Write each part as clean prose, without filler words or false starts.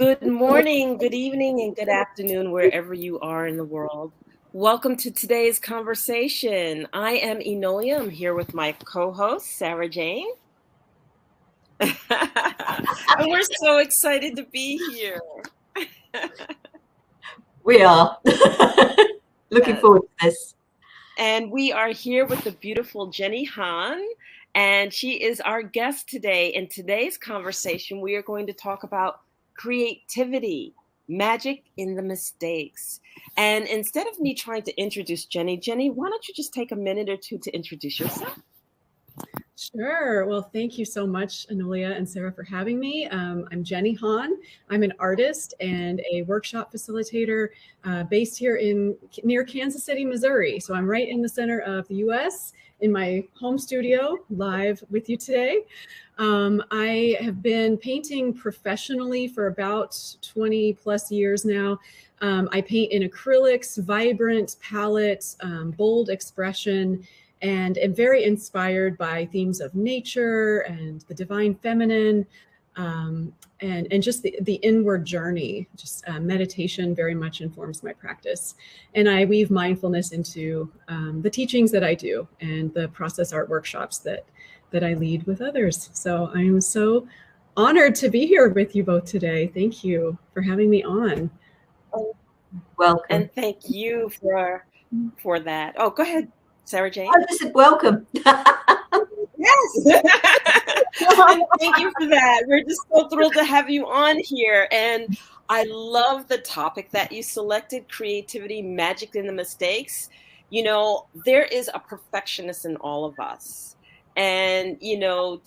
Good morning, good evening, and good afternoon, wherever you are in the world. Welcome to today's conversation. I am Enolia. I'm here with my co-host, Sara Jane. And we're so excited to be here. We are. Looking Yes. forward to this. And we are here with the beautiful Jenny Hahn, and she is our guest today. In today's conversation, we are going to talk about creativity, magic in the mistakes. And instead of me trying to introduce Jenny, why don't you just take a minute or two to introduce yourself? Sure. Well, thank you so much, Enolia and Sarah, for having me. I'm Jenny Hahn. I'm an artist and a workshop facilitator based here near Kansas City, Missouri. So I'm right in the center of the U.S. in my home studio, live with you today. I have been painting professionally for about 20 plus years now. I paint in acrylics, vibrant palette, bold expression, and am very inspired by themes of nature and the divine feminine, and just the inward journey. Just meditation very much informs my practice. And I weave mindfulness into the teachings that I do and the process art workshops that I lead with others. So I'm so honored to be here with you both today. Thank you for having me on. Welcome. And thank you for that. Oh, go ahead, Sara Jane. I just said welcome. Yes. And thank you for that. We're just so thrilled to have you on here. And I love the topic that you selected, creativity, magic in the mistakes. You know, there is a perfectionist in all of us. And, you know,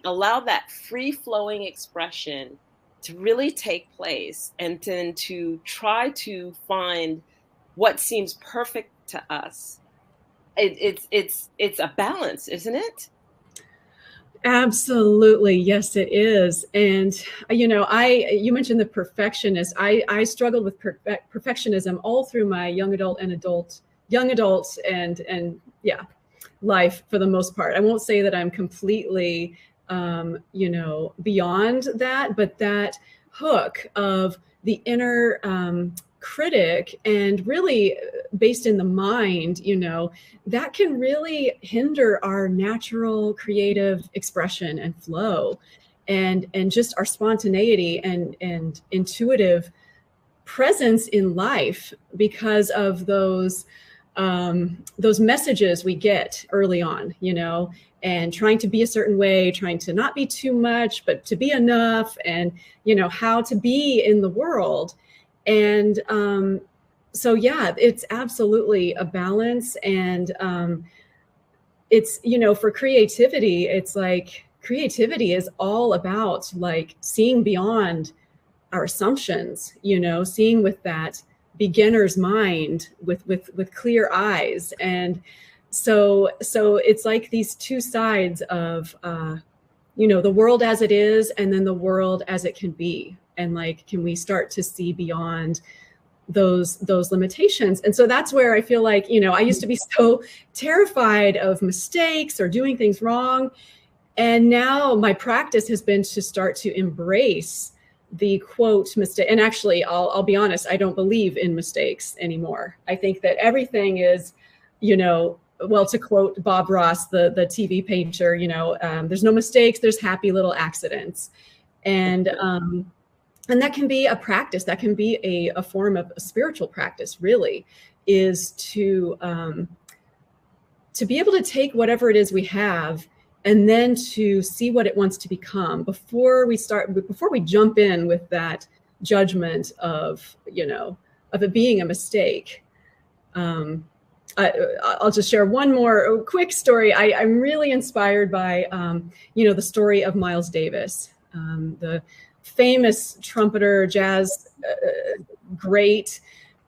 allow that free flowing expression to really take place and then to try to find what seems perfect to us. It's a balance, isn't it? Absolutely. Yes, it is. And, you know, you mentioned the perfectionist. I struggled with perfectionism all through my young adult and yeah, life for the most part. I won't say that I'm completely, beyond that, but that hook of the inner, critic and really based in the mind, that can really hinder our natural creative expression and flow and just our spontaneity and intuitive presence in life because of those messages we get early on, and trying to be a certain way, trying to not be too much, but to be enough, and, how to be in the world. And so, yeah, it's absolutely a balance. And it's, for creativity, it's like creativity is all about like seeing beyond our assumptions, seeing with that beginner's mind with clear eyes. And so it's like these two sides of, the world as it is, and then the world as it can be. And like, can we start to see beyond those limitations? And so that's where I feel like, I used to be so terrified of mistakes or doing things wrong. And now my practice has been to start to embrace the quote mistake. And actually, I'll be honest, I don't believe in mistakes anymore. I think that everything is, well, to quote Bob Ross, the TV painter, there's no mistakes, there's happy little accidents. And that can be a practice, that can be a form of a spiritual practice, really, is to be able to take whatever it is we have and then to see what it wants to become before we jump in with that judgment of it being a mistake. I'll just share one more quick story. I'm really inspired by, the story of Miles Davis, the famous trumpeter, jazz great.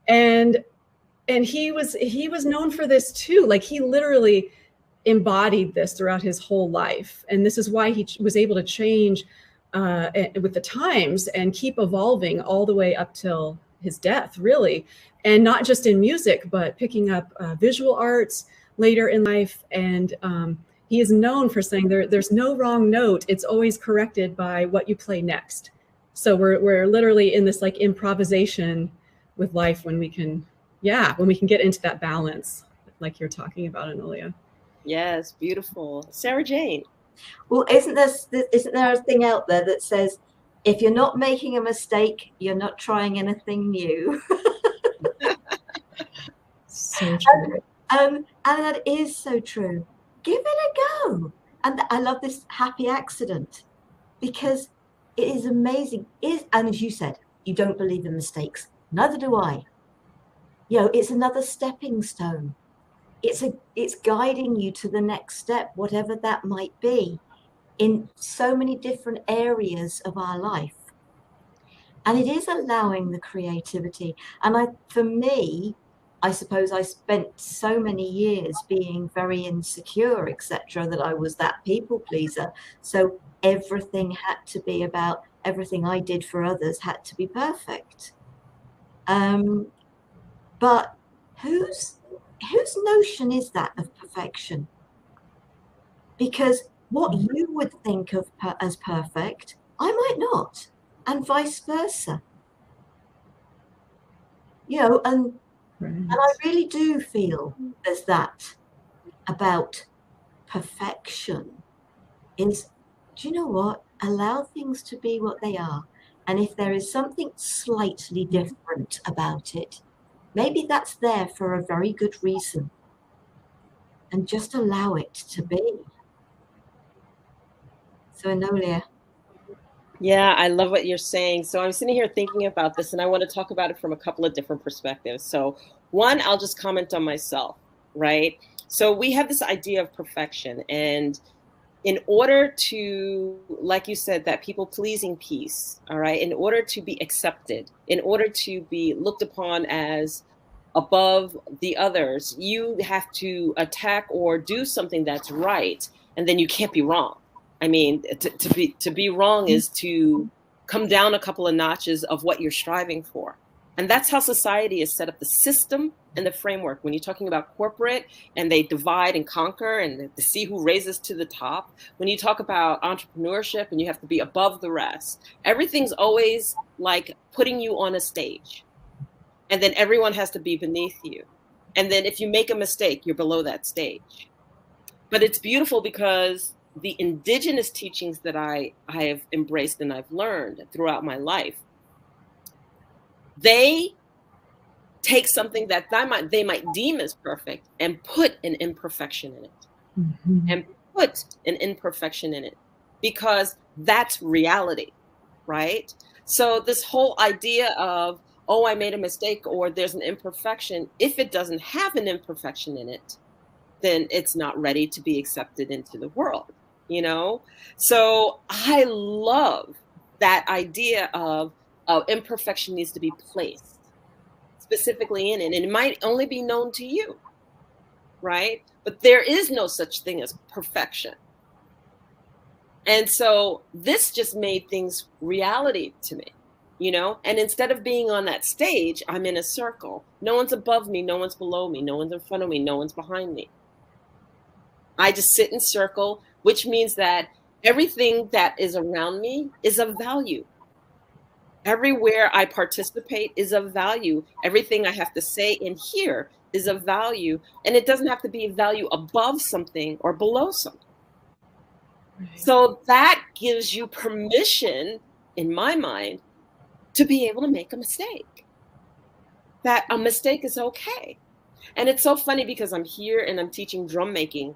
And he was known for this too. Like, he literally embodied this throughout his whole life. And this is why he was able to change with the times and keep evolving all the way up till his death, really. And not just in music, but picking up visual arts later in life. And he is known for saying there's no wrong note. It's always corrected by what you play next. So we're literally in this like improvisation with life when we can get into that balance like you're talking about, Enolia. Yes, beautiful. Sarah Jane. Well, isn't there a thing out there that says, if you're not making a mistake, you're not trying anything new? So true. And that is so true. Give it a go. And I love this happy accident, because it is amazing. And as you said, you don't believe in mistakes. Neither do I. You know, it's another stepping stone. It's guiding you to the next step, whatever that might be, in so many different areas of our life. And it is allowing the creativity. And for me, I suppose I spent so many years being very insecure, etc., that I was that people pleaser. So everything I did for others had to be perfect. But whose notion is that of perfection? Because what you would think of as perfect, I might not, and vice versa. You know, and I really do feel there's that about perfection is, do you know what? Allow things to be what they are. And if there is something slightly different about it, maybe that's there for a very good reason. And just allow it to be. So, Enolia. Yeah, I love what you're saying. So I'm sitting here thinking about this, and I want to talk about it from a couple of different perspectives. So one, I'll just comment on myself, right? So we have this idea of perfection, and in order to, like you said, that people-pleasing piece, all right, in order to be accepted, in order to be looked upon as above the others, you have to attack or do something that's right, and then you can't be wrong. I mean, to be wrong is to come down a couple of notches of what you're striving for. And that's how society is set up, the system and the framework. When you're talking about corporate and they divide and conquer and to see who raises to the top, when you talk about entrepreneurship and you have to be above the rest, everything's always like putting you on a stage. And then everyone has to be beneath you. And then if you make a mistake, you're below that stage. But it's beautiful because the indigenous teachings that I have embraced and I've learned throughout my life, they take something that they might deem as perfect and put an imperfection in it. And put an imperfection in it, because that's reality, right? So this whole idea of, oh, I made a mistake or there's an imperfection, if it doesn't have an imperfection in it, then it's not ready to be accepted into the world, you know? So I love that idea of imperfection needs to be placed specifically in it. And it might only be known to you, right? But there is no such thing as perfection. And so this just made things reality to me, you know? And instead of being on that stage, I'm in a circle. No one's above me, no one's below me, no one's in front of me, no one's behind me. I just sit in circle, which means that everything that is around me is of value. Everywhere I participate is of value. Everything I have to say and hear is of value. And it doesn't have to be value above something or below something. Right. So that gives you permission, in my mind, to be able to make a mistake. That a mistake is okay. And it's so funny because I'm here and I'm teaching drum making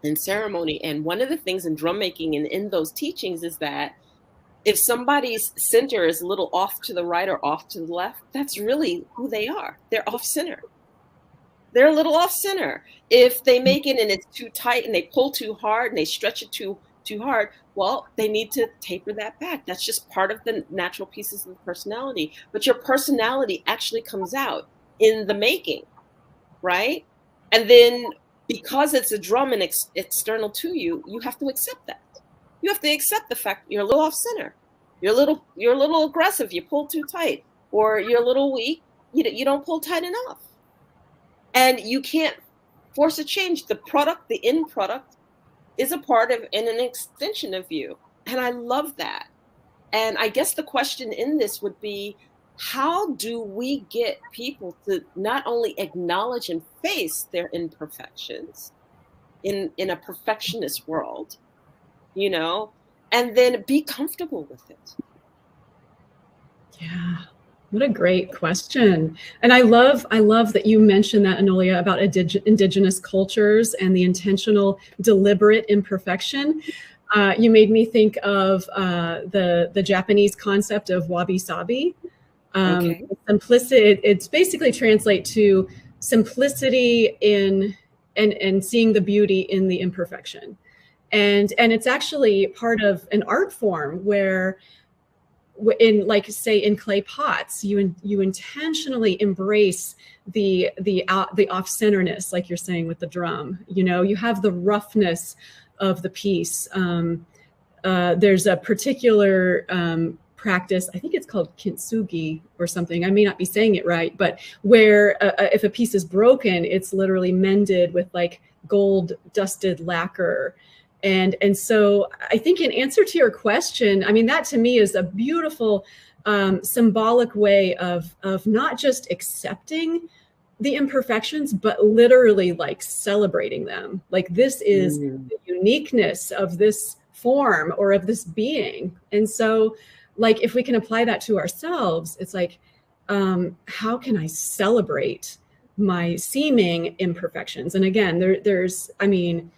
and ceremony. And one of the things in drum making and in those teachings is that if somebody's center is a little off to the right or off to the left, that's really who they are. They're off center. They're a little off center. If they make it and it's too tight and they pull too hard and they stretch it too hard, well, they need to taper that back. That's just part of the natural pieces of the personality. But your personality actually comes out in the making, right? And then because it's a drum and external to you, you have to accept that. You have to accept the fact you're a little off center. You're a little aggressive. You pull too tight, or you're a little weak. You don't pull tight enough. And you can't force a change. The product, the end product, is a part of and an extension of you. And I love that. And I guess the question in this would be, how do we get people to not only acknowledge and face their imperfections in a perfectionist world, you know, and then be comfortable with it? Yeah. What a great question. And I love that you mentioned that, Enolia, about indigenous cultures and the intentional, deliberate imperfection. You made me think of the Japanese concept of wabi-sabi. Okay. Simplicity, it's basically translate to simplicity in and seeing the beauty in the imperfection. And it's actually part of an art form where, in, like, say, in clay pots, you intentionally embrace the off-centerness, like you're saying with the drum. You know, you have the roughness of the piece. There's a particular practice, I think it's called kintsugi or something, I may not be saying it right, but where if a piece is broken, it's literally mended with like gold dusted lacquer. And so I think, in answer to your question, I mean, that to me is a beautiful symbolic way of not just accepting the imperfections, but literally like celebrating them. Like, this is the uniqueness of this form or of this being. And so, like, if we can apply that to ourselves, it's like, how can I celebrate my seeming imperfections? And again, there's, I mean,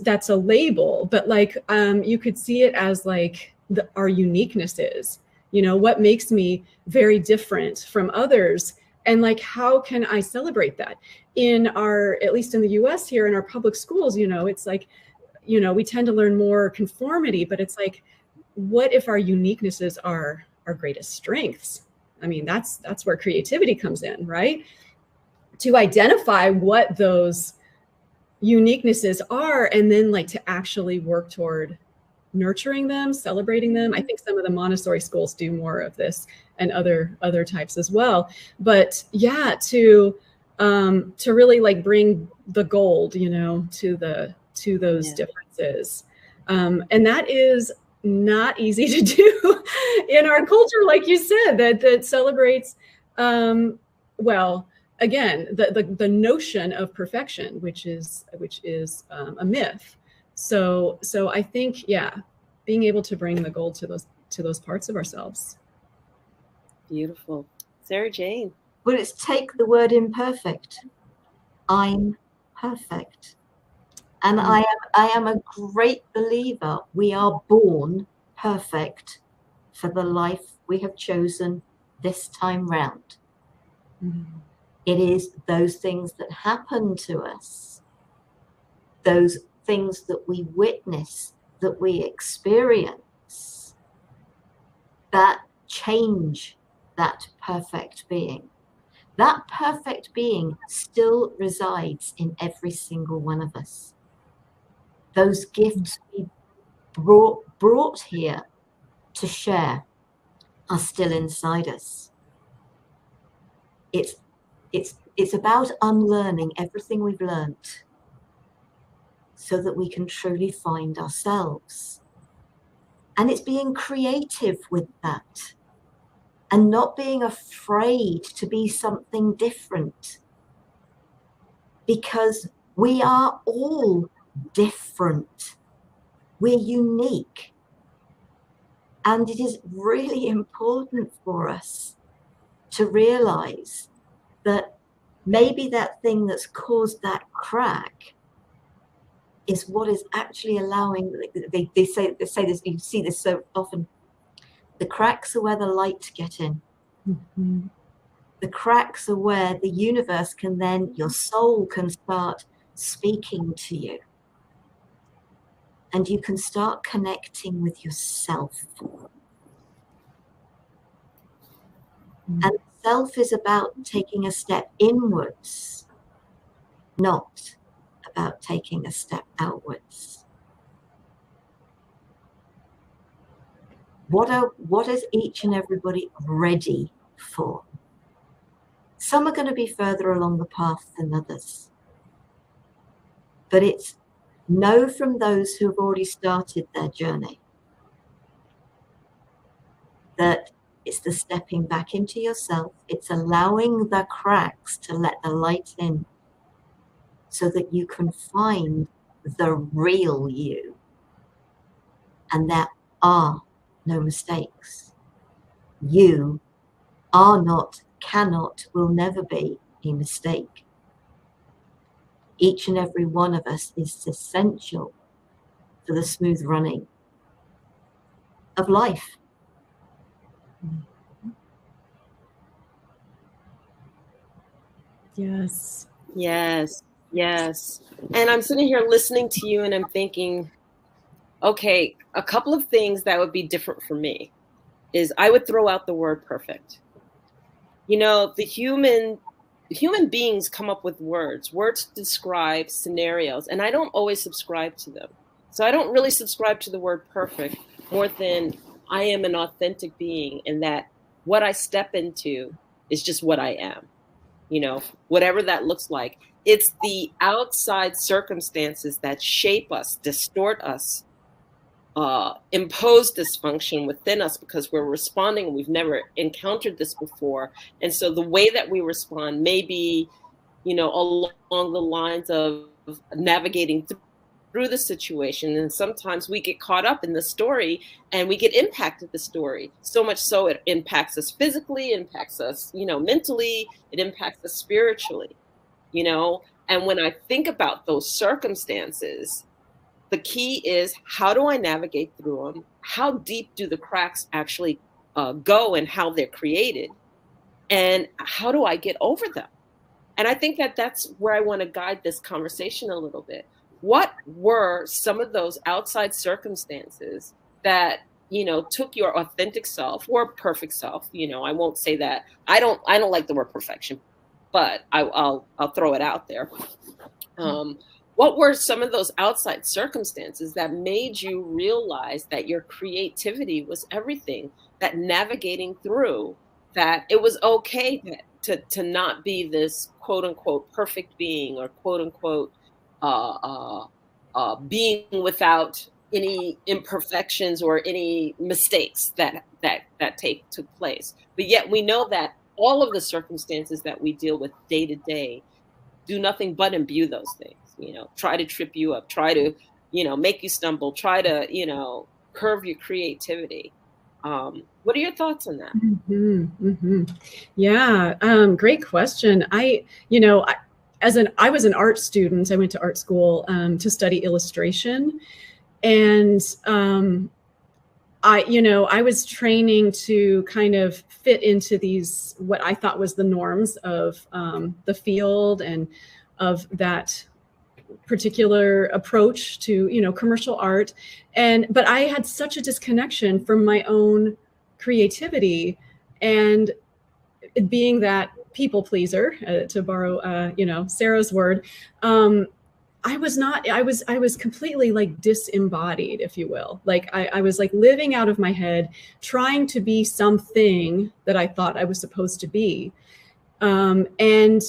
that's a label, but like, you could see it as like our uniqueness is, you know, what makes me very different from others. And like, how can I celebrate that in our, at least in the US here, in our public schools? You know, it's like, you know, we tend to learn more conformity, but it's like, what if our uniquenesses are our greatest strengths? I mean, that's where creativity comes in, right? To identify what those uniquenesses are, and then like to actually work toward nurturing them, celebrating them. I think some of the Montessori schools do more of this, and other types as well. But yeah, to really like bring the gold, you know, to those differences. And that is not easy to do in our culture, like you said, that celebrates, well, again, the notion of perfection, which is a myth. So I think, yeah, being able to bring the gold to those parts of ourselves. Beautiful. Sara Jane. Well, it's take the word imperfect. I'm perfect. And I am a great believer we are born perfect for the life we have chosen this time round. Mm-hmm. It is those things that happen to us, those things that we witness, that we experience, that change that perfect being. That perfect being still resides in every single one of us. Those gifts we brought here to share are still inside us. It's about unlearning everything we've learnt so that we can truly find ourselves. And it's being creative with that and not being afraid to be something different, because we are all different. We're unique. And it is really important for us to realize that maybe that thing that's caused that crack is what is actually allowing, they say this, you see this so often, the cracks are where the light get in. Mm-hmm. The cracks are where the universe can then, your soul can start speaking to you. And you can start connecting with yourself. Mm-hmm. And self is about taking a step inwards, not about taking a step outwards. What is each and everybody ready for? Some are going to be further along the path than others. But it's know from those who have already started their journey that it's the stepping back into yourself. It's allowing the cracks to let the light in so that you can find the real you. And there are no mistakes. You are not, cannot, will never be a mistake. Each and every one of us is essential for the smooth running of life. Yes. Yes, yes. And I'm sitting here listening to you and I'm thinking, okay, a couple of things that would be different for me is I would throw out the word perfect. You know, the human beings come up with words. Words describe scenarios, and I don't always subscribe to them. So I don't really subscribe to the word perfect more than I am an authentic being, and that what I step into is just what I am. You know, whatever that looks like. It's the outside circumstances that shape us, distort us, impose dysfunction within us because we're responding. We've never encountered this before. And so the way that we respond may be, you know, along the lines of navigating through the situation. And sometimes we get caught up in the story and we get impacted the story. So much so it impacts us physically, impacts us, you know, mentally, it impacts us spiritually, you know. And when I think about those circumstances, the key is, how do I navigate through them? How deep do the cracks actually go and how they're created? And how do I get over them? And I think that that's where I want to guide this conversation a little bit. What were some of those outside circumstances that, you know, took your authentic self or perfect self? You know, I won't say that. I don't like the word perfection, but I'll throw it out there. What were some of those outside circumstances that made you realize that your creativity was everything, that navigating through, that it was okay to not be this quote unquote perfect being, or quote unquote being without any imperfections or any mistakes that took place? But yet we know that all of the circumstances that we deal with day to day do nothing but imbue those things, you know, try to trip you up, try to, you know, make you stumble, try to, you know, curve your creativity. What are your thoughts on that? Mm-hmm, mm-hmm. Yeah, great question. I was an art student. I went to art school to study illustration, and I was training to kind of fit into these, what I thought was the norms of the field and of that particular approach to, you know, commercial art. But I had such a disconnection from my own creativity, and being that people pleaser, to borrow, Sarah's word, I was completely like disembodied, if you will. Like I was like living out of my head, trying to be something that I thought I was supposed to be. And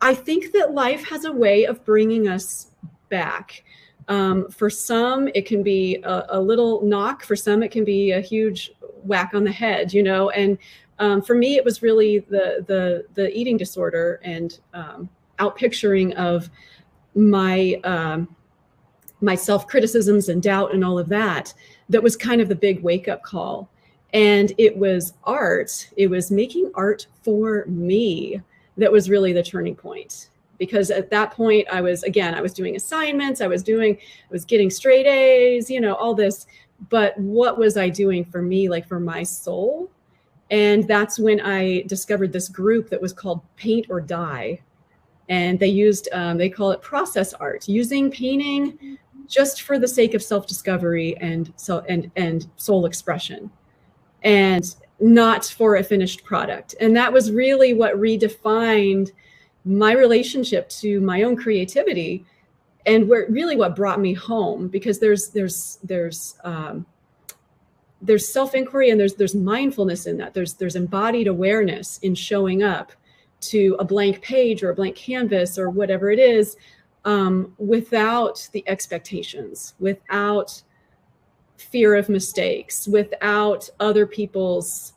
I think that life has a way of bringing us back. For some, it can be a little knock. For some, it can be a huge whack on the head, you know. And for me, it was really the eating disorder and out picturing of my self-criticisms and doubt and all of that was kind of the big wake-up call. And it was art. It was making art for me that was really the turning point. Because at that point, I was doing assignments, I was getting straight A's, you know, all this. But what was I doing for me, like for my soul? And that's when I discovered this group that was called Paint or Die. And they call it process art, using painting just for the sake of self-discovery and soul expression, and not for a finished product. And that was really what redefined my relationship to my own creativity, and what brought me home. Because there's self-inquiry, and there's mindfulness in that. There's embodied awareness in showing up to a blank page or a blank canvas or whatever it is, without the expectations, without fear of mistakes, without other people's,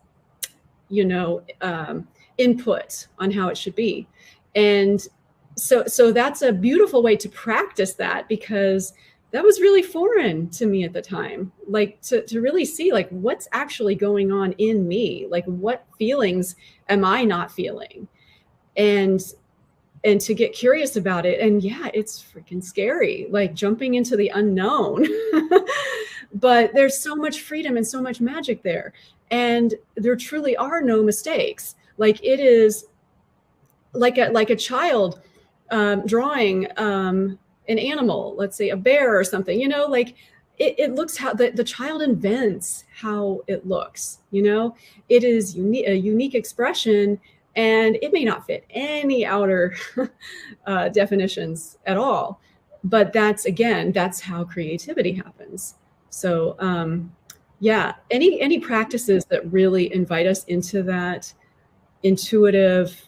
input on how it should be. And so that's a beautiful way to practice that, because that was really foreign to me at the time. Like to really see like what's actually going on in me, like what feelings am I not feeling, and to get curious about it. And yeah, it's freaking scary, like jumping into the unknown. But there's so much freedom and so much magic there. And there truly are no mistakes. Like it is like a child drawing an animal, let's say a bear or something, like it looks how the child invents how it looks, it is a unique expression, and it may not fit any outer definitions at all. But that's how creativity happens. So yeah, any practices that really invite us into that intuitive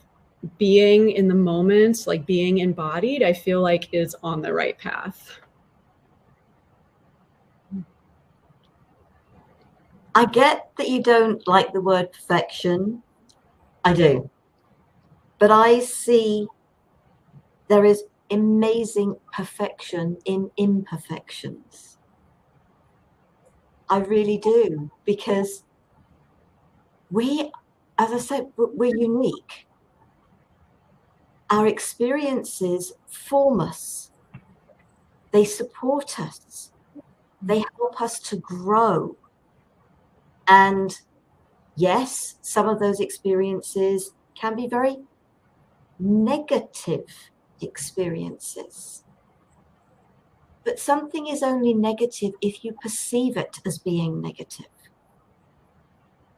being in the moment, like being embodied, I feel like is on the right path. I get that you don't like the word perfection. I do. But I see there is amazing perfection in imperfections. I really do, because we, as I said, we're unique. Our experiences form us. They support us. They help us to grow. And yes, some of those experiences can be very negative experiences. But something is only negative if you perceive it as being negative.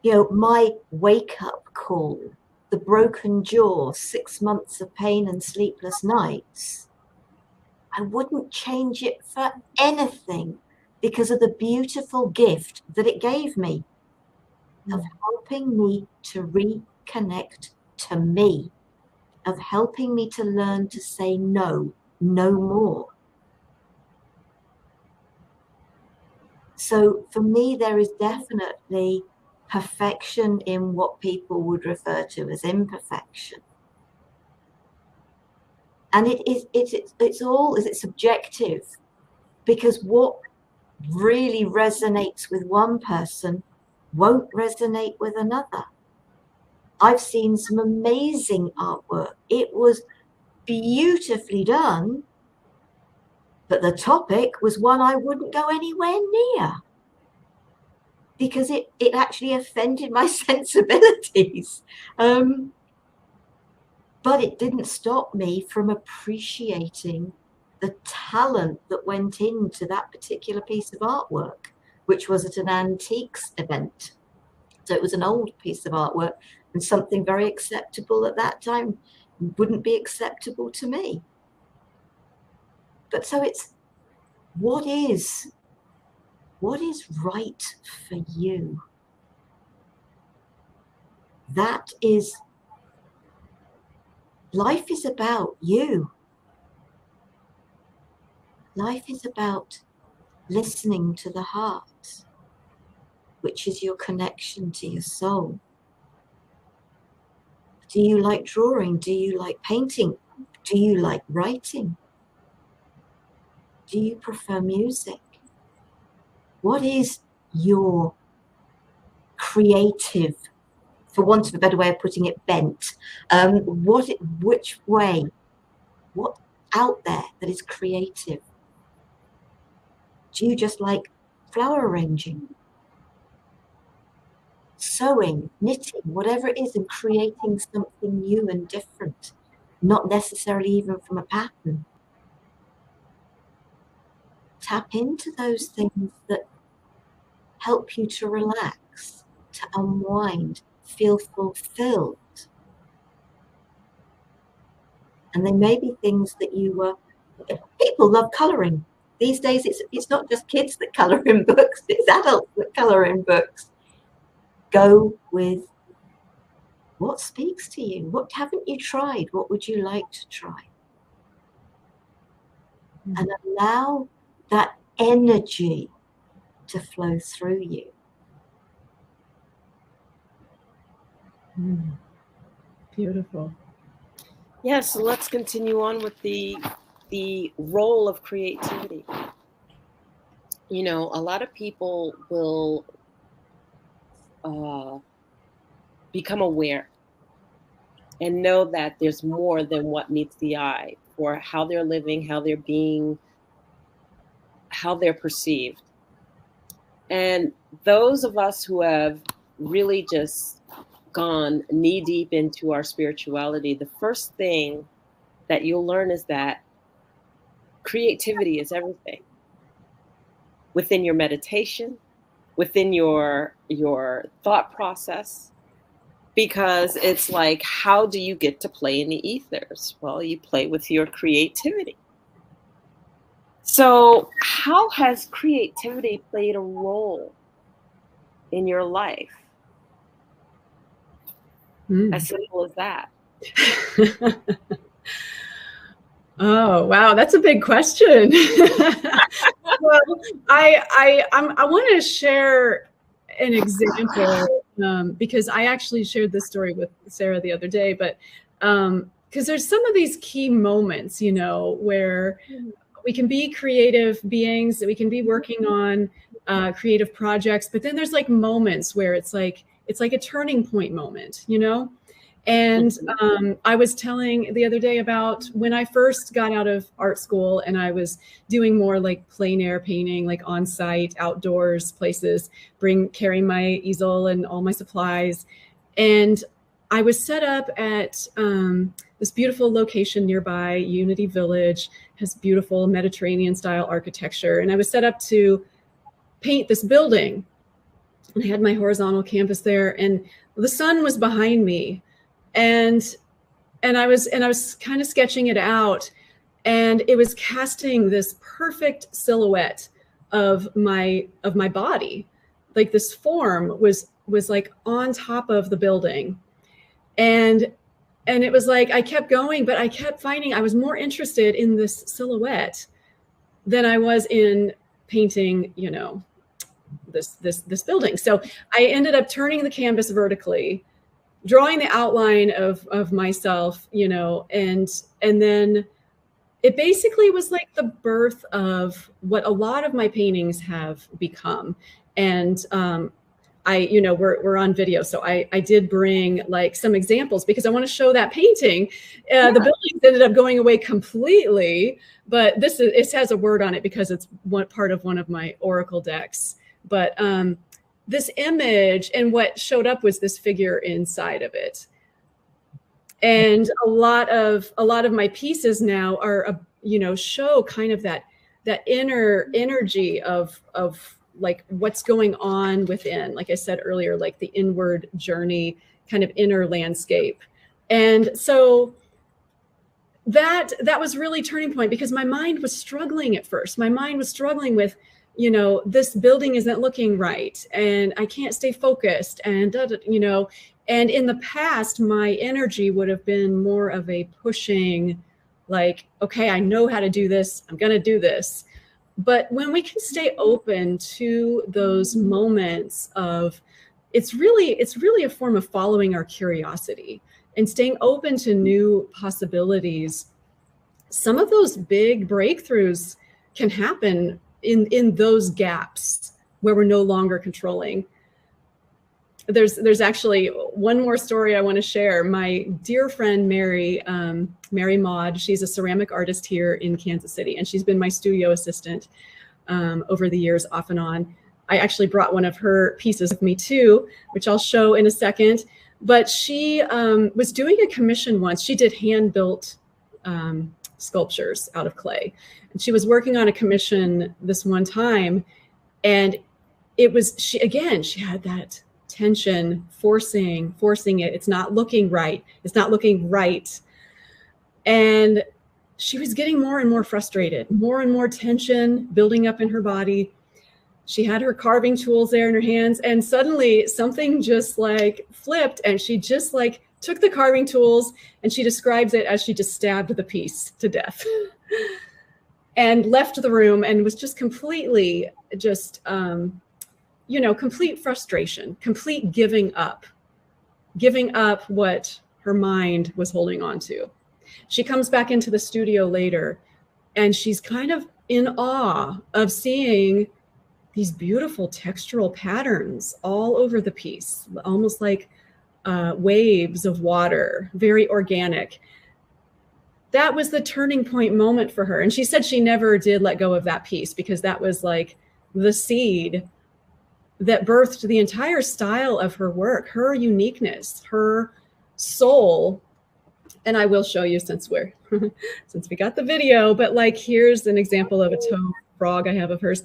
My wake-up call, the broken jaw, 6 months of pain and sleepless nights, I wouldn't change it for anything, because of the beautiful gift that it gave me of helping me to reconnect to me, of helping me to learn to say no more. So for me, there is definitely perfection in what people would refer to as imperfection. And it's subjective, because what really resonates with one person won't resonate with another. I've seen some amazing artwork. It was beautifully done, but the topic was one I wouldn't go anywhere near, because it actually offended my sensibilities. But it didn't stop me from appreciating the talent that went into that particular piece of artwork, which was at an antiques event. So it was an old piece of artwork, and something very acceptable at that time wouldn't be acceptable to me. But so it's what is right for you. That is, life is about you. Life is about listening to the heart, which is your connection to your soul. Do you like drawing? Do you like painting? Do you like writing? Do you prefer music? What is your creative, for want of a better way of putting it, bent? Which way? What out there that is creative? Do you just like flower arranging, sewing, knitting, whatever it is, and creating something new and different, not necessarily even from a pattern? Tap into those things that help you to relax, to unwind, feel fulfilled. And they may be things that people love coloring. These days, it's not just kids that color in books, it's adults that color in books. Go with what speaks to you. What haven't you tried? What would you like to try? And allow that energy to flow through you. Beautiful. Yeah, so let's continue on with the role of creativity. You know, a lot of people will become aware and know that there's more than what meets the eye for how they're living, how they're being, how they're perceived. And those of us who have really just gone knee deep into our spirituality, the first thing that you'll learn is that creativity is everything. Within your meditation, within your thought process, because it's like, how do you get to play in the ethers? Well, you play with your creativity. So how has creativity played a role in your life? As simple as that. Oh, wow. That's a big question. Well, I want to share an example because I actually shared this story with Sarah the other day, but because there's some of these key moments, you know, where we can be creative beings, that we can be working on creative projects, but then there's like moments where it's like a turning point moment, you know? And I was telling the other day about when I first got out of art school and I was doing more like plein air painting, like on site, outdoors places, carrying my easel and all my supplies. And I was set up at this beautiful location nearby, Unity Village, has beautiful Mediterranean style architecture. And I was set up to paint this building. I had my horizontal canvas there and the sun was behind me. And I was kind of sketching it out, and it was casting this perfect silhouette of my body. Like this form was like on top of the building. And it was like, I kept going, but I kept finding I was more interested in this silhouette than I was in painting, you know, this building. So I ended up turning the canvas vertically, drawing the outline of myself, you know, and then it basically was like the birth of what a lot of my paintings have become. And you know, we're on video, so I did bring like some examples because I want to show that painting. The building ended up going away completely, but it has a word on it because it's part of one of my oracle decks. But this image, and what showed up was this figure inside of it. And a lot of my pieces now are, you know, show kind of that inner energy of like what's going on within, like I said earlier, like the inward journey, kind of inner landscape. And so that was really turning point because my mind was struggling at first. My mind was struggling with, you know, this building isn't looking right and I can't stay focused and, you know, and in the past, my energy would have been more of a pushing, like, okay, I know how to do this. I'm going to do this. But when we can stay open to those moments of, it's really a form of following our curiosity and staying open to new possibilities. Some of those big breakthroughs can happen in those gaps where we're no longer controlling. There's actually one more story I want to share. My dear friend Mary Maud, she's a ceramic artist here in Kansas City, and she's been my studio assistant over the years, off and on. I actually brought one of her pieces with me too, which I'll show in a second. But she was doing a commission once. She did hand-built sculptures out of clay. And she was working on a commission this one time, and it was, she had that tension, forcing it. It's not looking right. It's not looking right. And she was getting more and more frustrated, more and more tension building up in her body. She had her carving tools there in her hands, and suddenly something just like flipped, and she just like took the carving tools, and she describes it as she just stabbed the piece to death. and left the room and was just completely just, complete frustration, complete giving up what her mind was holding on to. She comes back into the studio later and she's kind of in awe of seeing these beautiful textural patterns all over the piece, almost like waves of water, very organic. That was the turning point moment for her. And she said she never did let go of that piece because that was like the seed that birthed the entire style of her work, her uniqueness, her soul. And I will show you since we got the video, but like, here's an example of a toad frog I have of hers.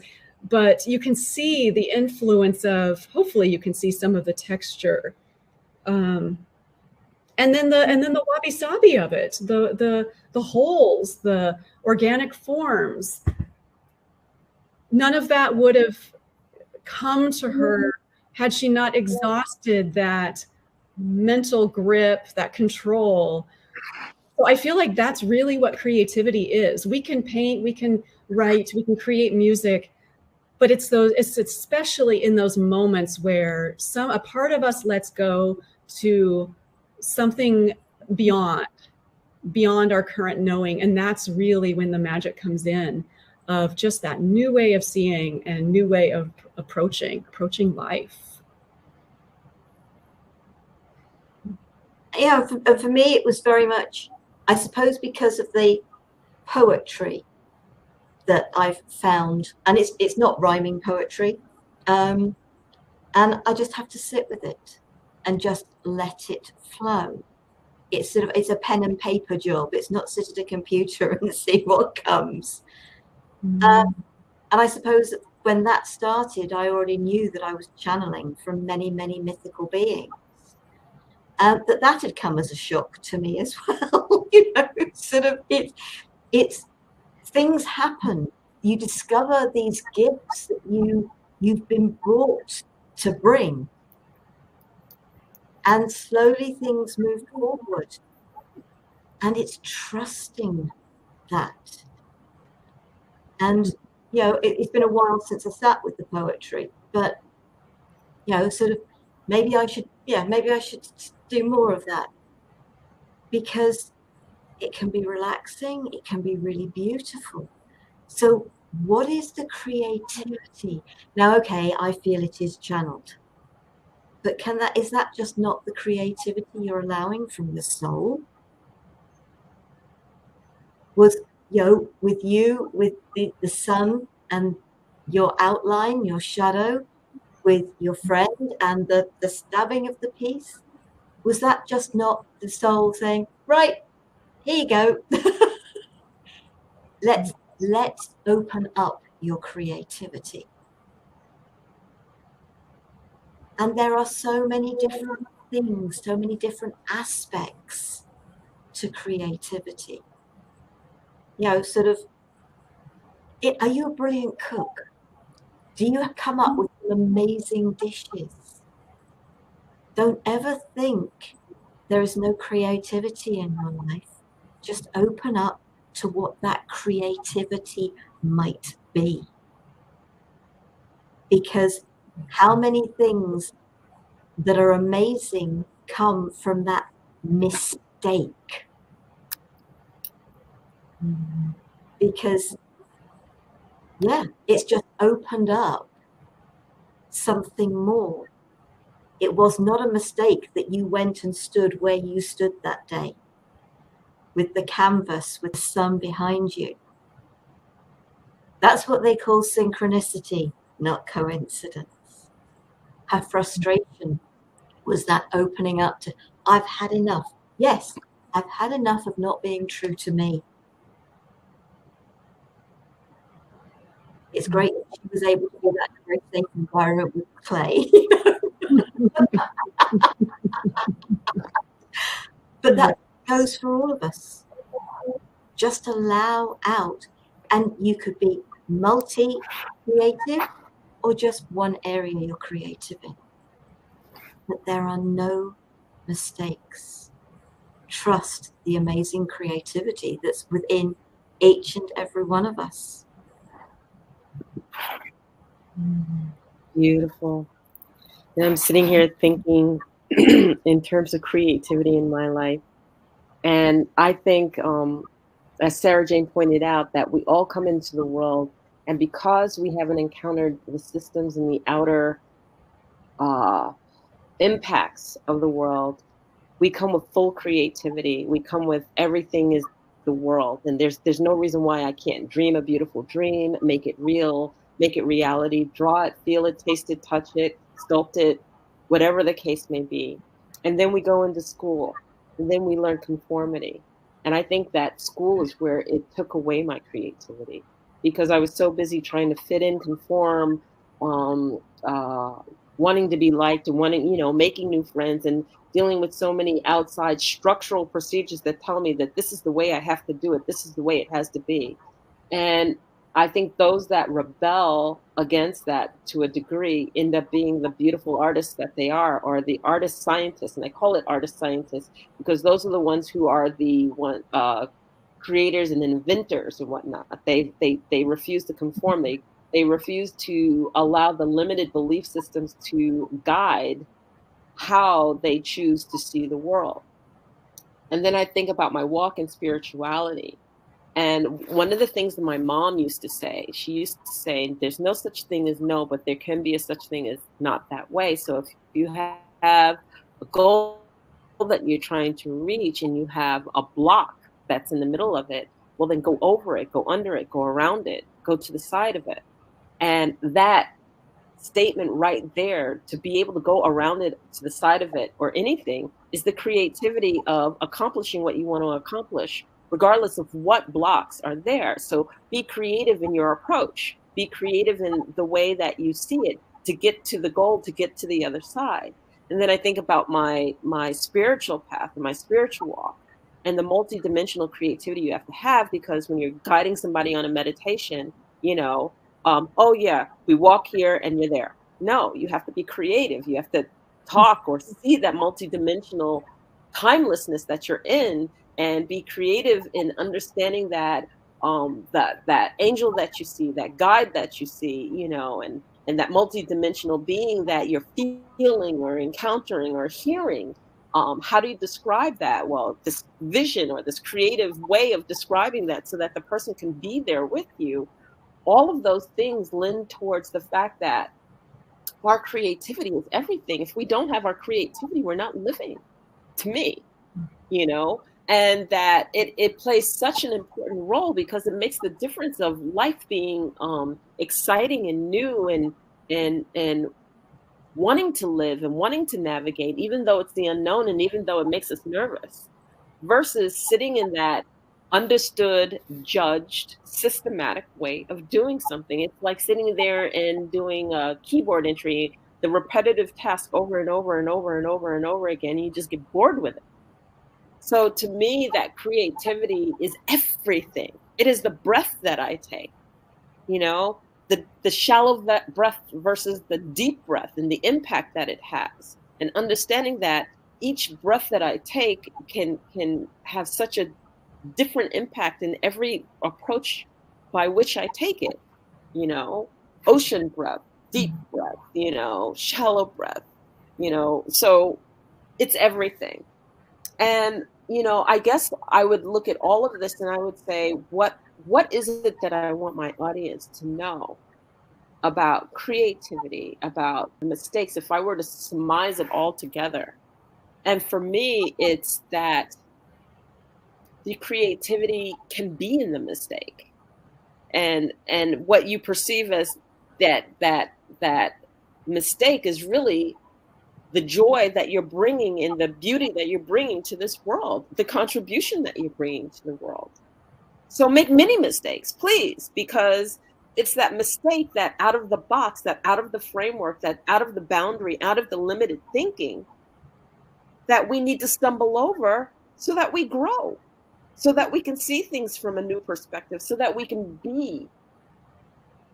But you can see the influence of, hopefully you can see some of the texture. And then the wabi-sabi of it, the holes, the organic forms. None of that would have come to her had she not exhausted that mental grip, that control. So I feel like that's really what creativity is. We can paint, we can write, we can create music, but it's especially in those moments where a part of us lets go to something beyond our current knowing. And that's really when the magic comes in, of just that new way of seeing and new way of approaching life. Yeah, for me, it was very much, I suppose, because of the poetry that I've found, and it's not rhyming poetry, and I just have to sit with it and just let it flow. It's a pen and paper job. It's not sit at a computer and see what comes. And I suppose that when that started, I already knew that I was channeling from many, many mythical beings. That had come as a shock to me as well. It's things happen. You discover these gifts that you've been brought to bring, and slowly things move forward. And it's trusting that. And it's been a while since I sat with the poetry, but maybe I should do more of that, because it can be relaxing, it can be really beautiful. So what is the creativity? Now, okay, I feel it is channeled, but is that just not the creativity you're allowing from the soul? Was with the sun and your outline, your shadow, with your friend and the stabbing of the piece, was that just not the soul saying, right, here you go, let's open up your creativity? And there are so many different things, so many different aspects to creativity. Are you a brilliant cook? Do you come up with amazing dishes? Don't ever think there is no creativity in your life. Just open up to what that creativity might be. Because how many things that are amazing come from that mistake? Because it's just opened up something more. It was not a mistake that you went and stood where you stood that day, with the canvas, with the sun behind you. That's what they call synchronicity, not coincidence. Her frustration was that opening up to, I've had enough. Yes, I've had enough of not being true to me. It's great that she was able to do that in a very safe environment with clay. But that goes for all of us. Just allow out, and you could be multi-creative or just one area you're creative in. But there are no mistakes. Trust the amazing creativity that's within each and every one of us. Beautiful. And I'm sitting here thinking in terms of creativity in my life. And I think, as Sarah Jane pointed out, that we all come into the world, and because we haven't encountered the systems and the outer uh, impacts of the world, we come with full creativity. We come with everything is the world, and there's no reason why I can't dream a beautiful dream, make it real, make it reality, draw it, feel it, taste it, touch it, sculpt it, whatever the case may be. And then we go into school, and then we learn conformity. And I think that school is where it took away my creativity, because I was so busy trying to fit in, conform, um, uh, wanting to be liked, and wanting, making new friends, and dealing with so many outside structural procedures that tell me that this is the way I have to do it, this is the way it has to be. And I think those that rebel against that to a degree end up being the beautiful artists that they are, or the artist scientists. And I call it artist scientists because those are the ones who are the creators and inventors and whatnot. They refuse to conform. They refuse to allow the limited belief systems to guide how they choose to see the world. And then I think about my walk in spirituality. And one of the things that my mom used to say, she used to say, there's no such thing as no, but there can be a such thing as not that way. So if you have a goal that you're trying to reach and you have a block that's in the middle of it, well, then go over it, go under it, go around it, go to the side of it. And that statement right there, to be able to go around it, to the side of it, or anything, is the creativity of accomplishing what you want to accomplish, regardless of what blocks are there. So be creative in your approach, be creative in the way that you see it to get to the goal, to get to the other side. And then I think about my spiritual path and my spiritual walk, and the multidimensional creativity you have to have, because when you're guiding somebody on a meditation, oh yeah, we walk here and you're there. No, you have to be creative. You have to talk or see that multidimensional timelessness that you're in, and be creative in understanding that that angel that you see, that guide that you see, and that multidimensional being that you're feeling or encountering or hearing. How do you describe that? Well, this vision or this creative way of describing that so that the person can be there with you. All of those things lend towards the fact that our creativity is everything. If we don't have our creativity, we're not living, to me, you know, and that it plays such an important role because it makes the difference of life being exciting and new, and wanting to live and wanting to navigate, even though it's the unknown and even though it makes us nervous, versus sitting in that understood, judged, systematic way of doing something. It's like sitting there and doing a keyboard entry, the repetitive task over and over and over and over and over again. You just get bored with it. So to me, that creativity is everything. It is the breath that I take, you know, the shallow breath versus the deep breath and the impact that it has. And understanding that each breath that I take can have such a different impact in every approach by which I take it, ocean breath, deep breath, shallow breath, so it's everything. And, I guess I would look at all of this and I would say, what is it that I want my audience to know about creativity, about the mistakes, if I were to surmise it all together? And for me, it's that the creativity can be in the mistake, and what you perceive as that mistake is really the joy that you're bringing and the beauty that you're bringing to this world, the contribution that you're bringing to the world. So make many mistakes, please, because it's that mistake, that out of the box, that out of the framework, that out of the boundary, out of the limited thinking, that we need to stumble over so that we grow, so that we can see things from a new perspective, so that we can be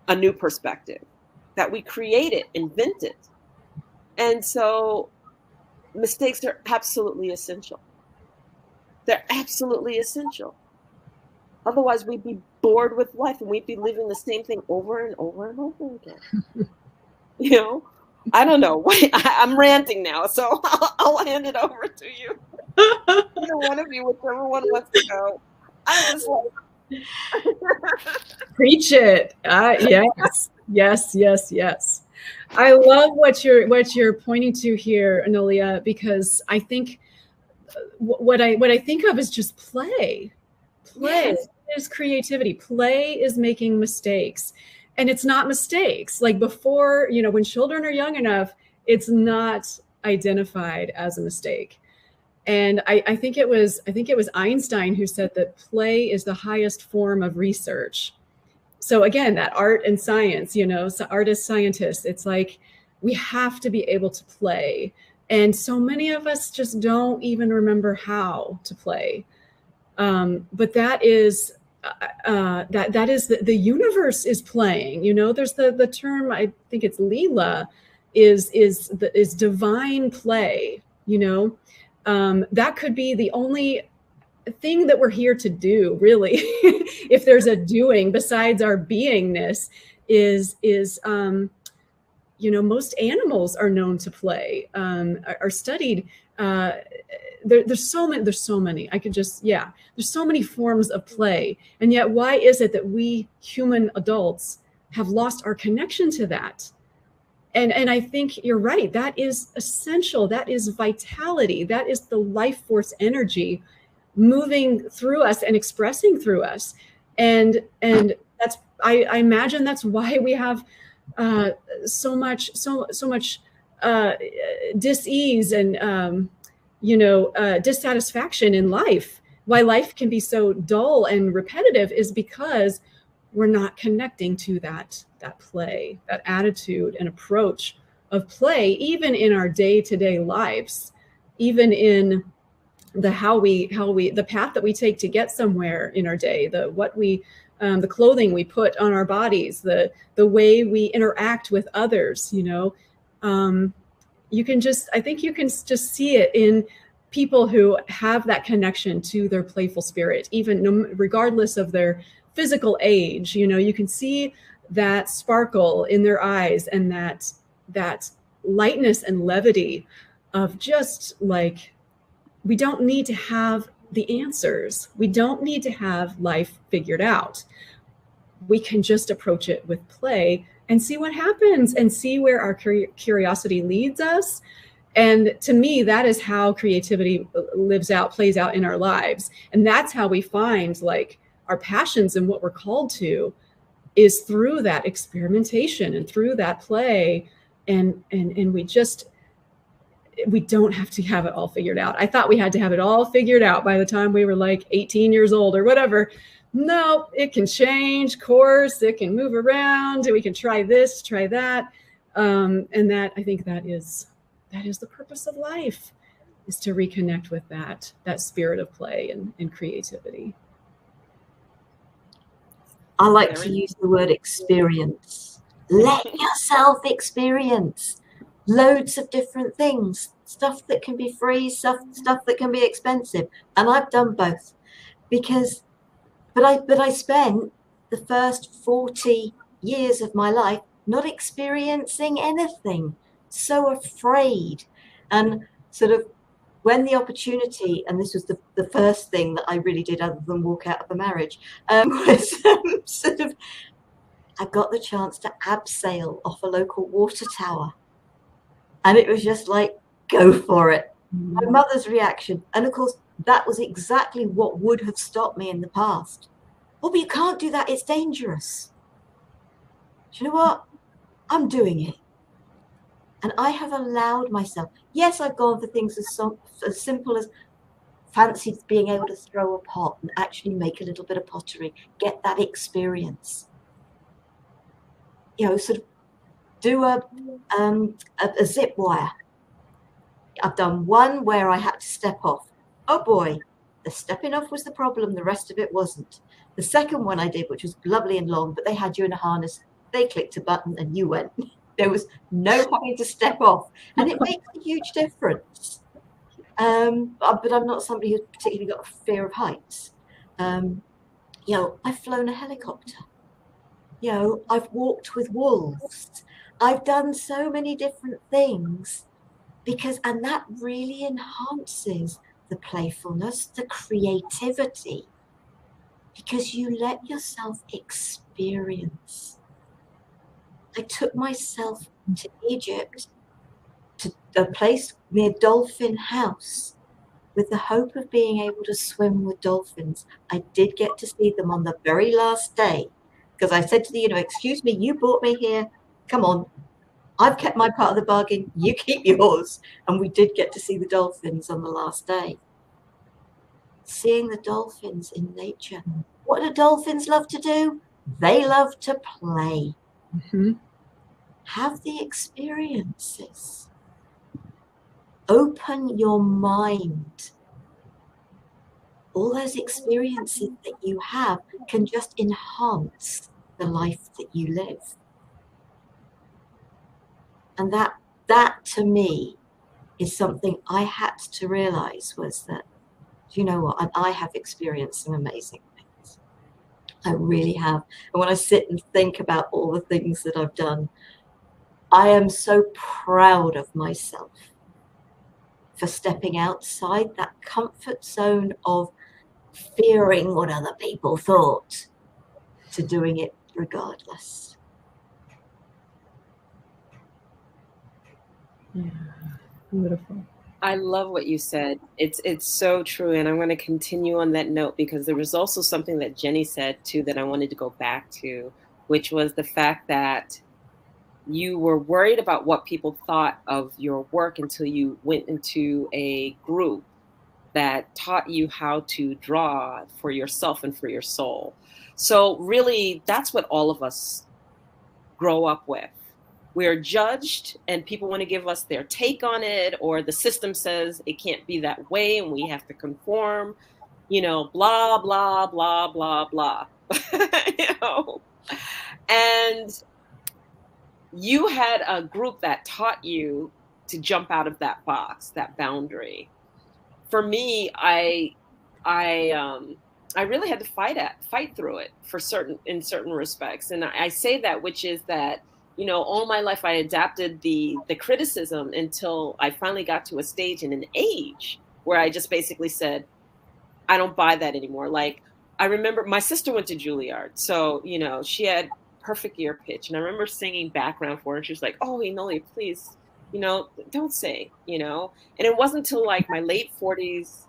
a new perspective, that we create it, invent it. And so mistakes are absolutely essential. They're absolutely essential. Otherwise, we'd be bored with life and we'd be living the same thing over and over and over again. You know, I don't know. I'm ranting now, so I'll hand it over to you. Either one of you, whichever one wants to go. I'm just like, preach it. Yes. I love what you're pointing to here, Enolia, because I think what I think of is just play. Play is creativity. Play is making mistakes. And it's not mistakes. Like before, when children are young enough, it's not identified as a mistake. And I think it was Einstein who said that play is the highest form of research. So again, that art and science, so artists, scientists, it's like we have to be able to play. And so many of us just don't even remember how to play. But that is that is the universe is playing. There's the term, I think it's Leela, is divine play. That could be the only thing that we're here to do, really. If there's a doing besides our beingness, is most animals are known to play, are studied. There's so many. There's so many forms of play, and yet why is it that we human adults have lost our connection to that? And I think you're right. That is essential. That is vitality. That is the life force energy moving through us and expressing through us. And that's, I imagine that's why we have so much dis-ease and dissatisfaction in life. Why life can be so dull and repetitive is because we're not connecting to that play, that attitude and approach of play, even in our day-to-day lives, even in the path that we take to get somewhere in our day, the clothing we put on our bodies, the way we interact with others. I think you can just see it in people who have that connection to their playful spirit, even regardless of their physical age. You can see that sparkle in their eyes and that lightness and levity of just like, we don't need to have the answers. We don't need to have life figured out. We can just approach it with play and see what happens and see where our curiosity leads us. And to me, that is how creativity plays out in our lives. And that's how we find like our passions and what we're called to is through that experimentation and through that play. And we don't have to have it all figured out. I thought we had to have it all figured out by the time we were like 18 years old or whatever. No, it can change course. It can move around. We can try this, try that. And that, I think that is the purpose of life, is to reconnect with that spirit of play and creativity. I like to use the word experience. Let yourself experience loads of different things, stuff that can be free, stuff that can be expensive. And I've done both but I spent the first 40 years of my life not experiencing anything, so afraid. And sort of when the opportunity, and this was the first thing that I really did other than walk out of a marriage, was sort of, I got the chance to abseil off a local water tower. And it was just like, go for it. Mm-hmm. My mother's reaction. And of course, that was exactly what would have stopped me in the past. Oh, but you can't do that. It's dangerous. Do you know what? I'm doing it. And I have allowed myself. Yes, I've gone for things as simple as fancied being able to throw a pot and actually make a little bit of pottery, get that experience. Sort of do a zip wire. I've done one where I had to step off. Oh boy, the stepping off was the problem. The rest of it wasn't. The second one I did, which was lovely and long, but they had you in a harness. They clicked a button and you went. There was no having to step off. And it makes a huge difference. But I'm not somebody who's particularly got a fear of heights. You know, I've flown a helicopter. You know, I've walked with wolves. I've done so many different things and that really enhances the playfulness, the creativity, because you let yourself experience. I took myself to Egypt, to a place near Dolphin House, with the hope of being able to swim with dolphins. I did get to see them on the very last day, because I said to the excuse me, you brought me here. Come on. I've kept my part of the bargain. You keep yours. And we did get to see the dolphins on the last day. Seeing the dolphins in nature. What do dolphins love to do? They love to play. Mm-hmm. Have the experiences. Open your mind. All those experiences that you have can just enhance the life that you live. And that to me is something I had to realize, was that, you know what, I have experienced some amazing things. I really have. And when I sit and think about all the things that I've done, I am so proud of myself for stepping outside that comfort zone of fearing what other people thought, to doing it regardless. Yeah, beautiful. I love what you said. It's so true, and I'm going to continue on that note, because there was also something that Jenny said too that I wanted to go back to, which was the fact that you were worried about what people thought of your work until you went into a group that taught you how to draw for yourself and for your soul. So really, that's what all of us grow up with. We're judged and people want to give us their take on it, or the system says it can't be that way and we have to conform, blah, blah, blah, blah, blah. And you had a group that taught you to jump out of that box, that boundary. For me, I really had to fight through it in certain respects. And I say that, which is that, all my life I adapted the criticism until I finally got to a stage and an age where I just basically said, I don't buy that anymore. Like, I remember my sister went to Juilliard, so, she had perfect ear pitch. And I remember singing background for her, and she was like, oh, Enolia, please, don't sing, And it wasn't until like my late 40s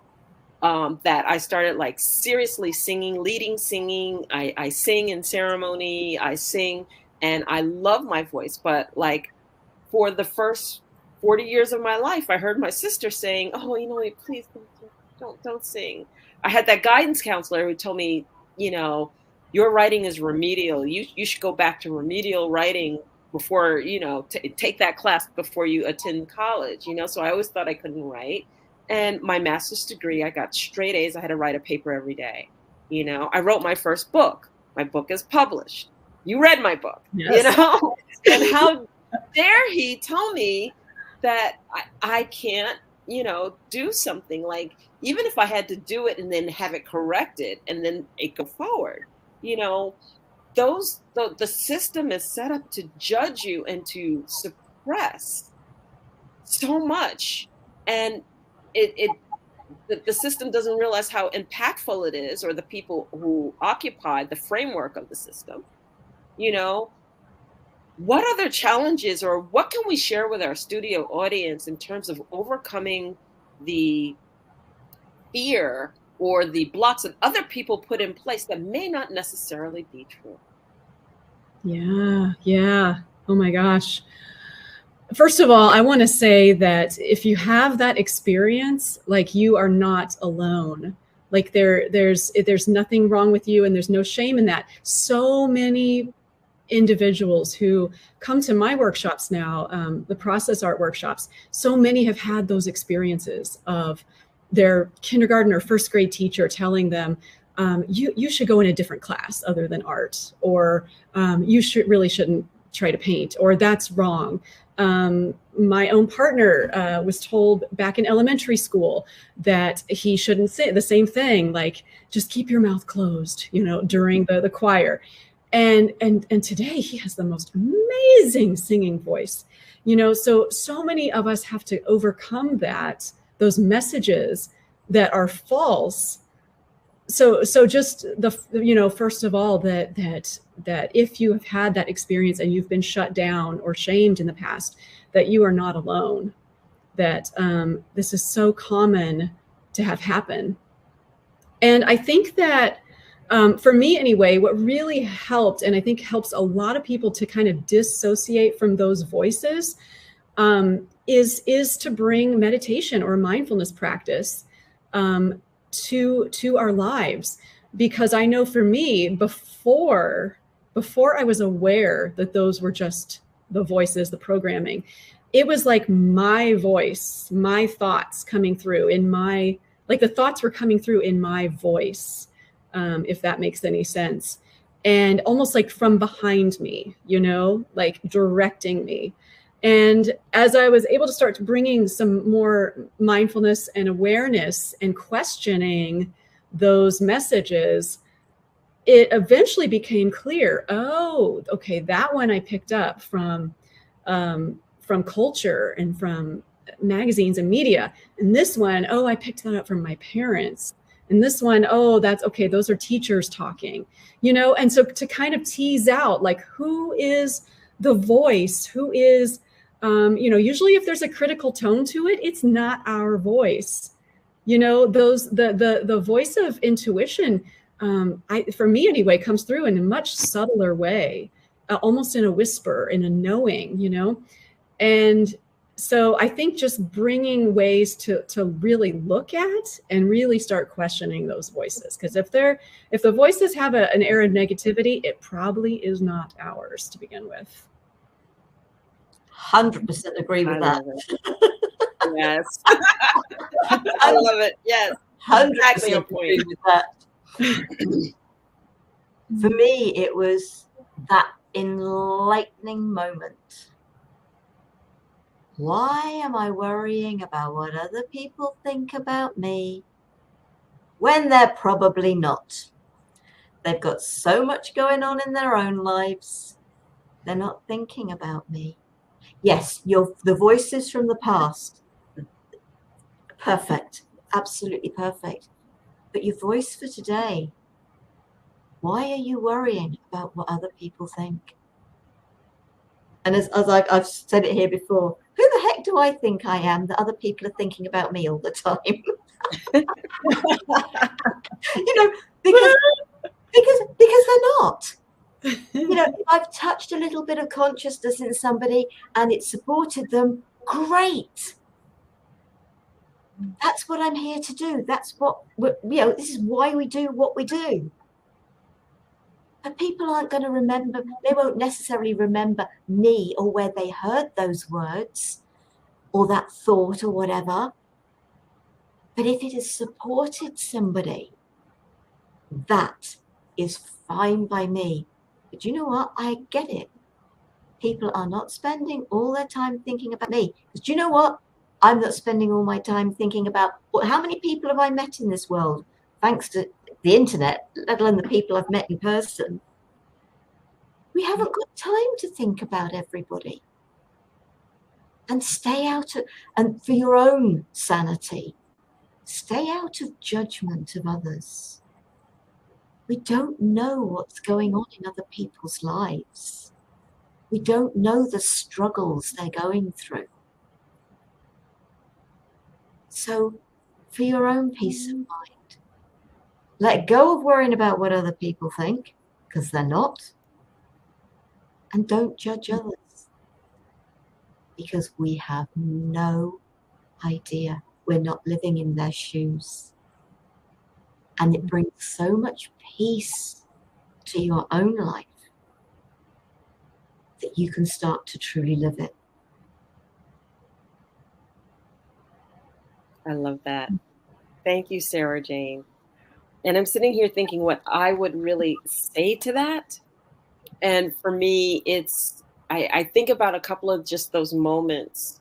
that I started like seriously singing, leading singing. I sing in ceremony, I sing, and I love my voice. But like for the first 40 years of my life, I heard my sister saying, oh, please don't sing. I had that guidance counselor who told me, your writing is remedial. You should go back to remedial writing before, take that class before you attend college, So I always thought I couldn't write. And my master's degree, I got straight A's. I had to write a paper every day. I wrote my first book. My book is published. You read my book, Yes. And how dare he tell me that I can't, do something, like, even if I had to do it and then have it corrected and then it go forward, the system is set up to judge you and to suppress so much. And the system doesn't realize how impactful it is, or the people who occupy the framework of the system. What other challenges, or what can we share with our studio audience in terms of overcoming the fear or the blocks that other people put in place that may not necessarily be true? Yeah. Oh my gosh. First of all, I want to say that if you have that experience, like, you are not alone. Like, there's nothing wrong with you, and there's no shame in that. So many individuals who come to my workshops now, the process art workshops, so many have had those experiences of their kindergarten or first grade teacher telling them, you should go in a different class other than art, or you shouldn't try to paint, or that's wrong. My own partner was told back in elementary school that he shouldn't say the same thing, like just keep your mouth closed, during the choir. And today he has the most amazing singing voice, so many of us have to overcome those messages that are false. So just first of all, that if you have had that experience and you've been shut down or shamed in the past, that you are not alone, that this is so common to have happen. And I think that for me anyway, what really helped, and I think helps a lot of people to kind of dissociate from those voices, is to bring meditation or mindfulness practice to our lives. Because I know for me, before I was aware that those were just the voices, the programming, it was like my voice, my thoughts coming through the thoughts were coming through in my voice, if that makes any sense. And almost like from behind me, like directing me. And as I was able to start bringing some more mindfulness and awareness and questioning those messages, it eventually became clear, oh, okay, that one I picked up from culture and from magazines and media. And this one, oh, I picked that up from my parents. And this one, oh, that's okay, those are teachers talking, and so to kind of tease out, like, who is the voice, who is, usually if there's a critical tone to it, it's not our voice. The voice of intuition, for me anyway, comes through in a much subtler way, almost in a whisper, in a knowing, and so I think just bringing ways to really look at and really start questioning those voices, because if the voices have an air of negativity, it probably is not ours to begin with. 100% agree with that. Yes. I love it. Yes. 100% agree with that. For me, it was that enlightening moment. Why am I worrying about what other people think about me when they're probably not? They've got so much going on in their own lives. They're not thinking about me. Yes, the voices from the past, perfect, absolutely perfect. But your voice for today, why are you worrying about what other people think? And as I've said it here before, who the heck do I think I am that other people are thinking about me all the time? Because they're not. If I've touched a little bit of consciousness in somebody and it supported them, great. That's what I'm here to do. That's what this is why we do what we do. But people aren't going to remember, they won't necessarily remember me or where they heard those words or that thought or whatever. But if it has supported somebody, that is fine by me. But you know what? I get it. People are not spending all their time thinking about me. Because you know what? I'm not spending all my time thinking about, how many people have I met in this world, thanks to the internet, let alone the people I've met in person. We haven't got time to think about everybody. And stay out of, and for your own sanity, stay out of judgment of others. We don't know what's going on in other people's lives. We don't know the struggles they're going through. So for your own peace of mind, let go of worrying about what other people think, because they're not. And don't judge others, because we have no idea. We're not living in their shoes. And it brings so much peace to your own life that you can start to truly live it. I love that. Thank you, Sara Jane. And I'm sitting here thinking what I would really say to that. And for me, it's I think about a couple of just those moments,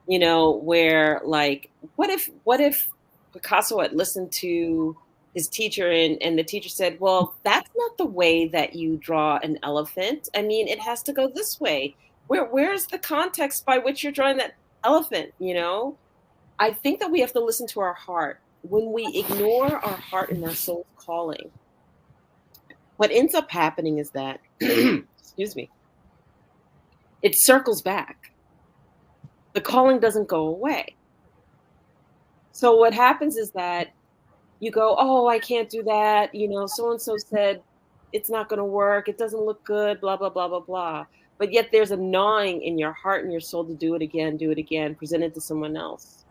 where like, what if Picasso had listened to his teacher and the teacher said, well, that's not the way that you draw an elephant. I mean, it has to go this way. Where's the context by which you're drawing that elephant? I think that we have to listen to our heart. When we ignore our heart and our soul's calling, what ends up happening is that, excuse me, it circles back. The calling doesn't go away. So what happens is that you go, oh, I can't do that. So-and-so said it's not going to work. It doesn't look good, blah, blah, blah, blah, blah. But yet there's a gnawing in your heart and your soul to do it again, present it to someone else.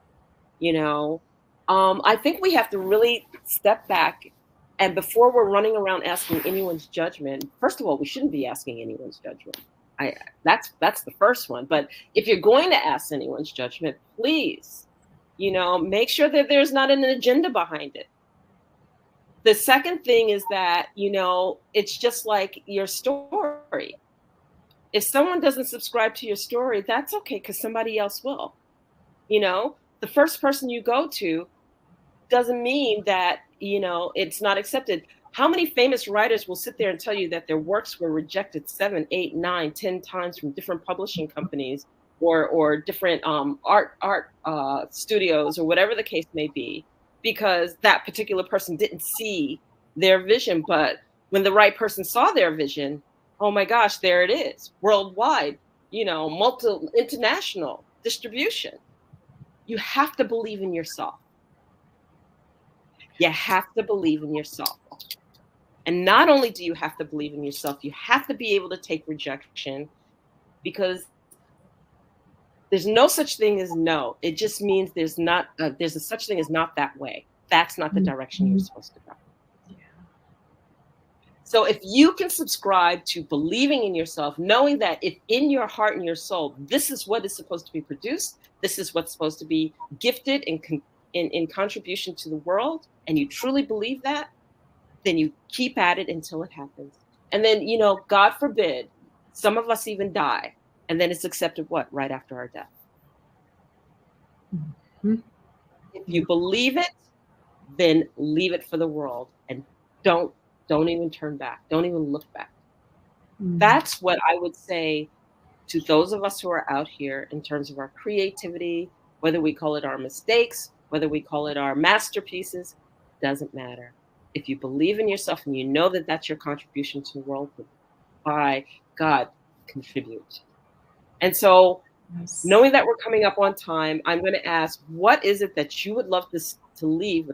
I think we have to really step back. And before we're running around asking anyone's judgment, first of all, we shouldn't be asking anyone's judgment. That's the first one. But if you're going to ask anyone's judgment, please, make sure that there's not an agenda behind it. The second thing is that, it's just like your story. If someone doesn't subscribe to your story, that's okay, because somebody else will. The first person you go to doesn't mean that, it's not accepted. How many famous writers will sit there and tell you that their works were rejected 7, 8, 9, 10 times from different publishing companies or different art studios or whatever the case may be, because that particular person didn't see their vision. But when the right person saw their vision, oh my gosh, there it is, worldwide, international distribution. You have to believe in yourself. You have to believe in yourself. And not only do you have to believe in yourself, you have to be able to take rejection, because there's no such thing as no. It just means there's a such thing as not that way. That's not the direction you're supposed to go. Yeah. So if you can subscribe to believing in yourself, knowing that if in your heart and your soul, this is what is supposed to be produced, this is what's supposed to be gifted in contribution to the world, and you truly believe that, then you keep at it until it happens. And then, God forbid, some of us even die, and then it's accepted right after our death. Mm-hmm. If you believe it, then leave it for the world, and don't even turn back. Don't even look back. Mm-hmm. That's what I would say to those of us who are out here in terms of our creativity, whether we call it our mistakes, whether we call it our masterpieces, doesn't matter. If you believe in yourself and you know that that's your contribution to the world, by God, contribute. And so, knowing that we're coming up on time, I'm going to ask, what is it that you would love to leave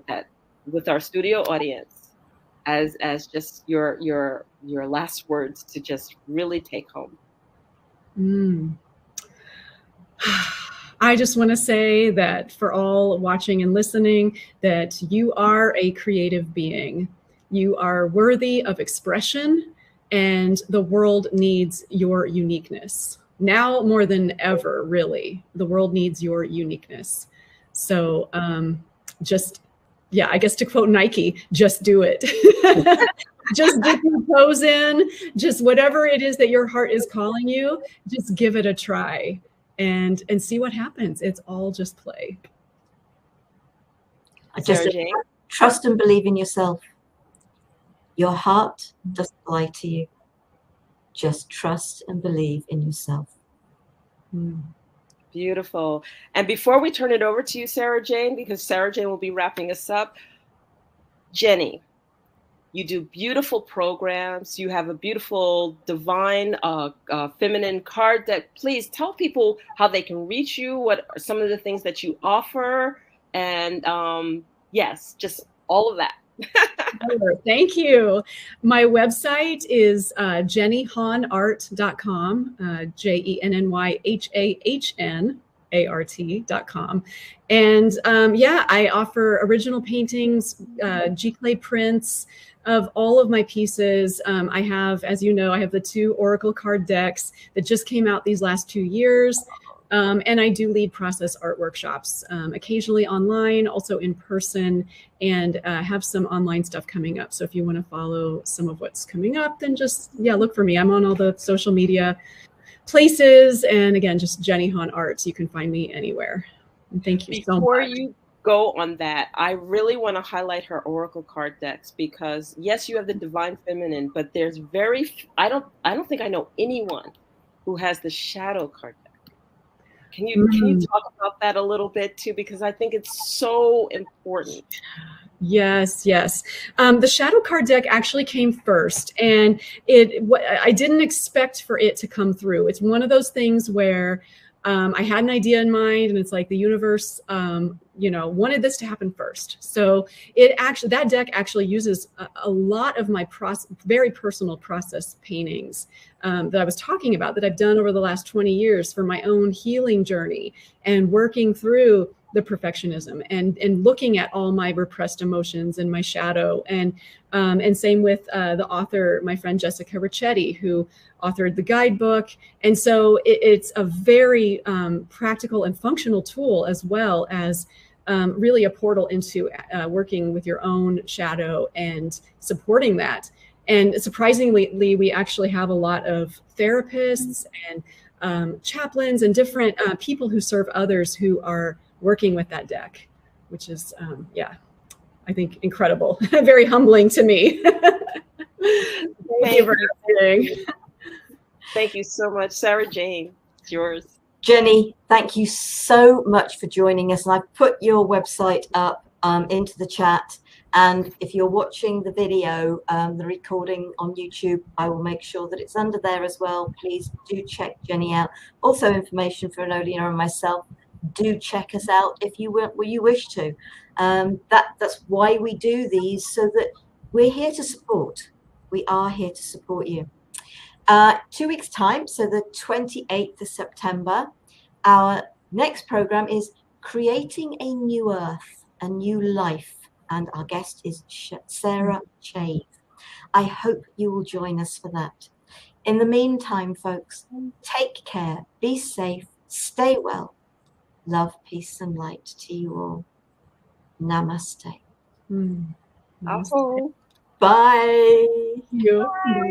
with our studio audience as just your last words to just really take home? I just want to say that for all watching and listening, that you are a creative being. You are worthy of expression, and the world needs your uniqueness. Now more than ever, really, the world needs your uniqueness. So I guess to quote Nike, just do it. Just dip your toes in, just whatever it is that your heart is calling you, just give it a try and see what happens. It's all just play. Just trust and believe in yourself. Your heart doesn't lie to you. Just trust and believe in yourself. Beautiful. And before we turn it over to you, Sara Jane, because Sara Jane will be wrapping us up, Jenny, you do beautiful programs. You have a beautiful, divine, feminine card deck. Please tell people how they can reach you, what are some of the things that you offer, and yes, just all of that. Thank you. My website is jennyhahnart.com, JennyHahnart.com. And I offer original paintings, G-clay prints of all of my pieces. I have, as you know, I have the 2 Oracle card decks that just came out these last 2 years. And I do lead process art workshops, occasionally online, also in person, and have some online stuff coming up. So if you want to follow some of what's coming up, then just, look for me. I'm on all the social media places. And again, just Jenny Hahn Arts. You can find me anywhere. And thank you so much. Before you go on that, I really want to highlight her oracle card decks, because yes, you have the divine feminine, but there's I don't think I know anyone who has the shadow card deck. Can you talk about that a little bit too, because I think it's so important. Yes. The shadow card deck actually came first, and I didn't expect for it to come through. It's one of those things where I had an idea in mind, and it's like the universe, wanted this to happen first. So that deck actually uses a lot of my very personal process paintings that I was talking about, that I've done over the last 20 years for my own healing journey, and working through the perfectionism and looking at all my repressed emotions and my shadow, and same with the author, my friend Jessica Ricchetti, who authored the guidebook. And so it's a very practical and functional tool, as well as really a portal into working with your own shadow and supporting that. And surprisingly, we actually have a lot of therapists and chaplains and different people who serve others who are working with that deck, which is, I think incredible, very humbling to me. Thank you for everything. Thank you so much. Sara Jane, it's yours. Jenny, thank you so much for joining us. And I've put your website up into the chat. And if you're watching the video, the recording on YouTube, I will make sure that it's under there as well. Please do check Jenny out. Also information for Enolia and myself. Do check us out if you wish to. That's why we do these, so that we're here to support. We are here to support you. 2 weeks time, so the 28th of September, our next program is Creating a New Earth, a New Life, and our guest is Sara Jane. I hope you will join us for that. In the meantime, folks, take care, be safe, stay well. Love, peace, and light to you all. Namaste. Namaste. Oh. Bye. Bye.